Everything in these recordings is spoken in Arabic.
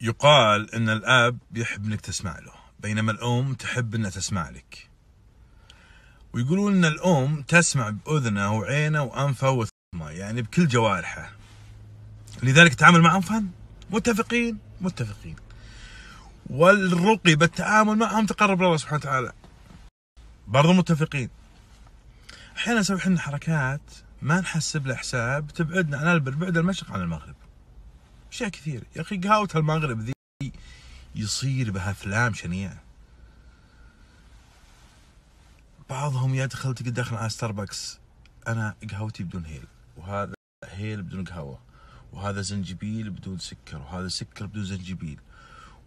يقال ان الاب يحب انك تسمع له بينما الام تحب انها تسمع لك. ويقولون ان الام تسمع باذنه وعينه وانفه وثمه، يعني بكل جوارحه، لذلك التعامل معهم فن. متفقين. والرقي بالتعامل معهم تقرب الله سبحانه وتعالى. برضو متفقين. احيانا نسوي حنا حركات ما نحسب له حساب تبعدنا عن البر بعد المشرق عن المغرب. اشياء كثير يا اخي. قهوة المغرب ذي يصير بها افلام شنيعة. بعضهم يدخل تقدر داخل على ستاربكس، انا قهوتي بدون هيل، وهذا هيل بدون قهوة، وهذا زنجبيل بدون سكر، وهذا سكر بدون زنجبيل،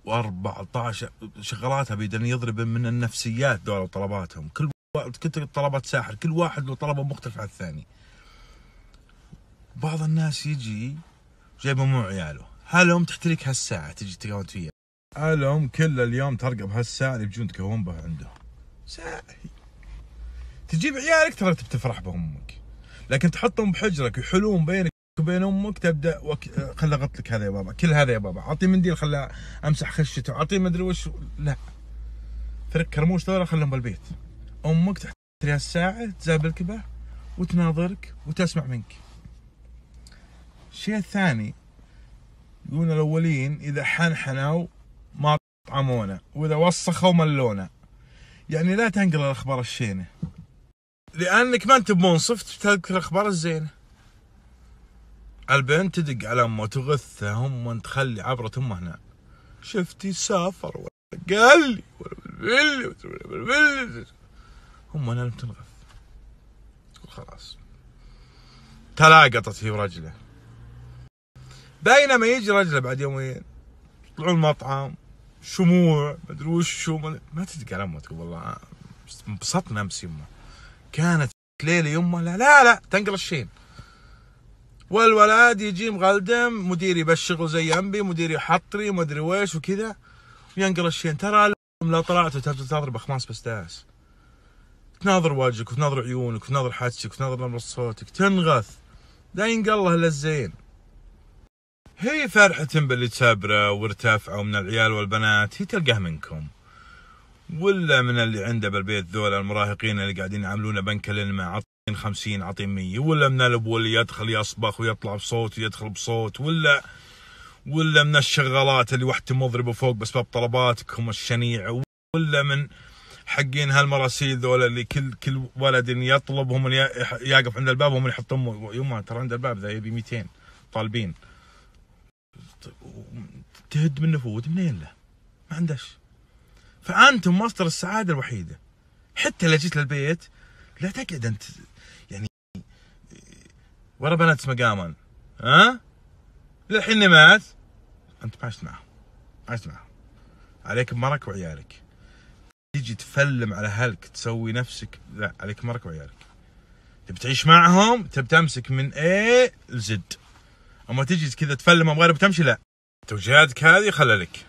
و14 شغلاتها بيدن يضرب من النفسيات دول وطلباتهم. كل طلبات ساحر، كل واحد له طلبه مختلف عن الثاني. بعض الناس يجي جايبه مو عياله، هالهم تحترك هالساعة تجي تقهون فيها، هالهم كل اليوم ترقب هالساعة اللي بيجون تقهون بها عنده. ساعة تجيب عيالك ترى بتفرح بهم امك، لكن تحطهم بحجرك ويحلون بينك وبين امك تبدا خل اغط لك هذا يا بابا، كل هذا يا بابا، اعطيه منديل خله امسح خشته، اعطيه مدري وش. لا، فرك كرموش ذولا خلهم بالبيت. امك تحتري هالساعة تزابلك به وتناظرك وتسمع منك. الشيء الثاني يقولون الأولين إذا حنحنوا ما طعمونا، وإذا وسخوا ملونا. يعني لا تنقل الأخبار الشينة، لأنك ما أنت بمنصف تذكر الأخبار الزينة. البنت تدق على أمه وتغثها، هم تخلي عبرة أمه هنا. شفتي سافر ولا قال لي ولا بالبلي، هم أنا لم تنغث وخلاص تلاقطت في رجله. بينما يجي رجله بعد يومين يطلعون المطعم شموع مدري وش، ما تدق على امه تقول والله انبسطنا امس يمه كانت ليله يمه. لا تنقل الشين. والولد يجي مغلدم، مديري بالشغل زي انبي، مديري يحطري مدري ويش وكذا، وينقل الشين. ترى لو طلعت وتضرب اخماس بستاس، تناظر وجهك وتناظر عيونك وتناظر حدسك وتناظر نبرة صوتك، تنغث. لا ينقل الله الا الزين. هي فرحة باللي تسابره وارتفعوا من العيال والبنات، هي تلقاه منكم ولا من اللي عنده بالبيت ذولا المراهقين اللي قاعدين يعاملونه بنك الانما، عطين 50 عطين 100، ولا من الابو اللي يدخل يصبخ ويطلع بصوت ويدخل بصوت، ولا من الشغالات اللي وحده مضربه فوق بسبب طلباتكم الشنيعة، ولا من حقين هالمراسيل ذولا اللي كل ولد يطلبهم يقف عند الباب وهم يحط يمه ترى عند الباب ذا يبي 200 طالبين. تهد من نفوذ منين له؟ ما عندش. فأنتم مصدر السعادة الوحيدة. حتى لو جيت للبيت لا تقعد أنت يعني ورا بنات اسمه قامان، ها؟ للحين مات أنت ما عشت معهم، عليك بمرك وعيالك. تيجي تفلم على هلك تسوي نفسك، لا، عليك مرك وعيالك. تبي تعيش معهم، تبي تمسك من A ل Z. اما تجي كذا تفلم غير بتمشي، لا، توجيهاتك هذه خللك.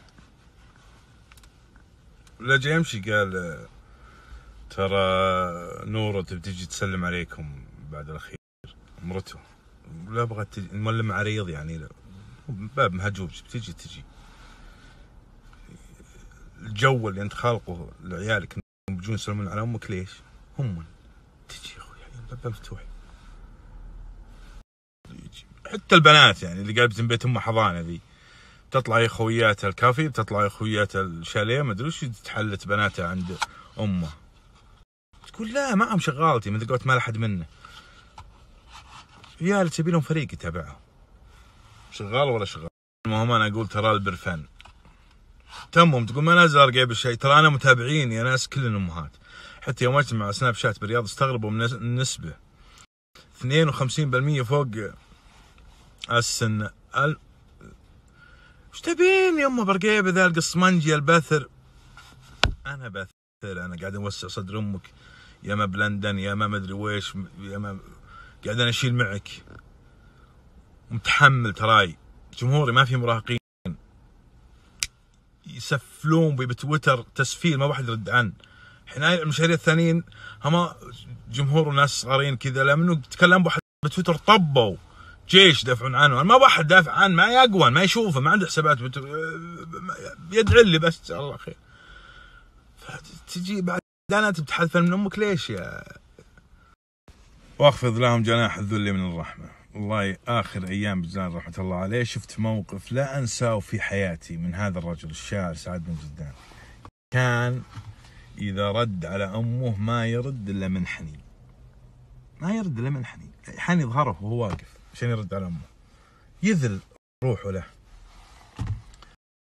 لا جاي يمشي قال ترى نورة تجي تسلم عليكم بعد الاخير مرته، لا بغت تجي المولم عريض يعني، لا باب مهجوب تجي الجو اللي انت خالقه لعيالك انهم بيجون يسلمون على امك. ليش؟ هم تجي يا اخوي الباب مفتوح. حتى البنات يعني اللي قاعدة بيت امها حضانه ذي، تطلع هي خوياتها الكافي، بتطلع هي خوياتها الشاليه، ما ادري وش، تحلت بناتها عند امه. تقول لا معهم شغالتي، مثل قلت ما لحد منه. ريال تبي لهم فريق يتابعهم، شغال ولا شغال. المهم انا اقول ترى البرفان تمهم. تقول ما نازل ارقى بالشيء، ترى انا متابعين يا ناس كل الامهات. حتى يوم اجتمع سناب شات بالرياض استغربوا من النسبه 52% فوق السن. وش تبين يمه برقيبه ذا القصمنجي البثر؟ انا بثر، انا قاعد اوسع صدر امك يا ما بلندن يا ما مدري ويش، يا ما قاعد انا اشيل معك متحمل. تراي جمهوري ما في مراهقين يسفلون بتويتر تسفيل ما واحد يرد عنه. احنا المشاهير الثانيين هم جمهور وناس صغارين كذا، لما تكلم واحد بتويتر طبوا جيش يدافعون عنه، انا ما بحد دافع عنه، ما يقوى، ما يشوفه، ما عنده حسابات يدعي لي بس ان شاء الله خير. فتجي بعد انا تتحذفن من امك ليش يا. واخفض لهم جناح الذل من الرحمه. والله اخر ايام بجلال رحمه الله عليه شفت موقف لا انساه في حياتي من هذا الرجل الشاعر سعد بن جدان. كان اذا رد على امه ما يرد الا من حنين، ما يرد الا من حنين، حنين يظهره وهو واقف عشان يرد على امه، يذل روحه له.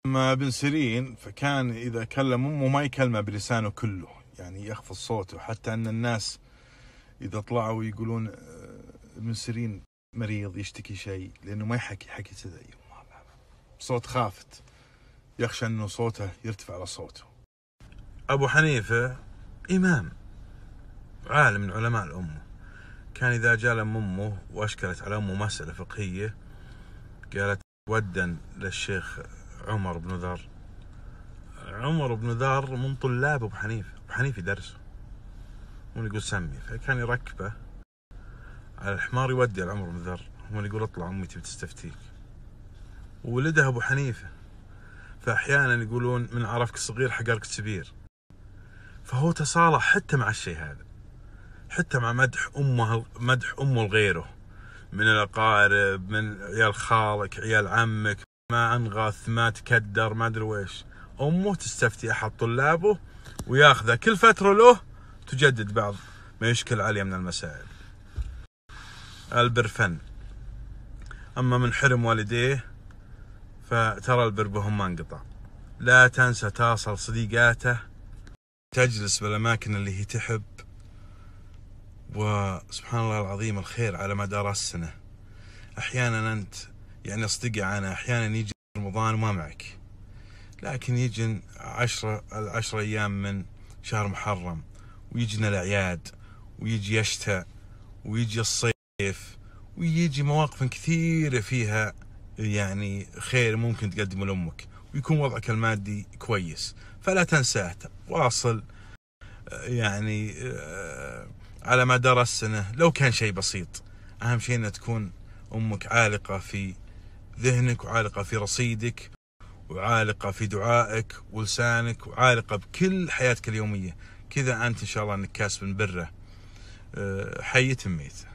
اما ابن سيرين فكان اذا كلم امه ما يكلمه بلسانه كله، يعني يخفض صوته، حتى ان الناس اذا طلعوا يقولون ابن سيرين مريض يشتكي شيء، لانه ما يحكي حكي كذا صوت خافت، يخشى انه صوته يرتفع على صوته. ابو حنيفه امام عالم من علماء الامه، كان اذا جاء لم امه واشكلت على امه مساله فقهيه قالت ودا للشيخ عمر بن ذر. عمر بن ذر من طلاب ابو حنيفه، ابو حنيفه يدرسه يقول سمي، فكان يركبه على الحمار يودي على عمر بن ذر، هو يقول اطلع امي تبي تستفتيك. وولدها ابو حنيفه، فاحيانا يقولون من عرفك صغير حقرك كبير. فهو تصالح حتى مع الشيء هذا، حتى مع مدح امه، مدح امه لغيره من الاقارب، من عيال خالك، عيال عمك، ما انغث، ما تكدر، ما ادري ويش. امه تستفتي احد طلابه وياخذه كل فتره له تجدد بعض ما يشكل عليه من المسائل. البر فن. اما من حرم والديه فترى البر بهم ما انقطع. لا تنسى تصل صديقاته، تجلس بالاماكن اللي هي تحب، وسبحان الله العظيم الخير على مدار السنه. احيانا انت يعني اصدقي انا احيانا يجي رمضان وما معك، لكن يجي 10 ايام من شهر محرم، ويجينا الاعياد، ويجي يشتاء، ويجي الصيف، ويجي مواقف كثيره فيها يعني خير ممكن تقدمه لامك، ويكون وضعك المادي كويس، فلا تنساه، واصل يعني على مدار السنه لو كان شيء بسيط. اهم شيء ان تكون امك عالقه في ذهنك، وعالقه في رصيدك، وعالقه في دعائك ولسانك، وعالقه بكل حياتك اليوميه. كذا انت ان شاء الله انك كاسب بره حية ميته.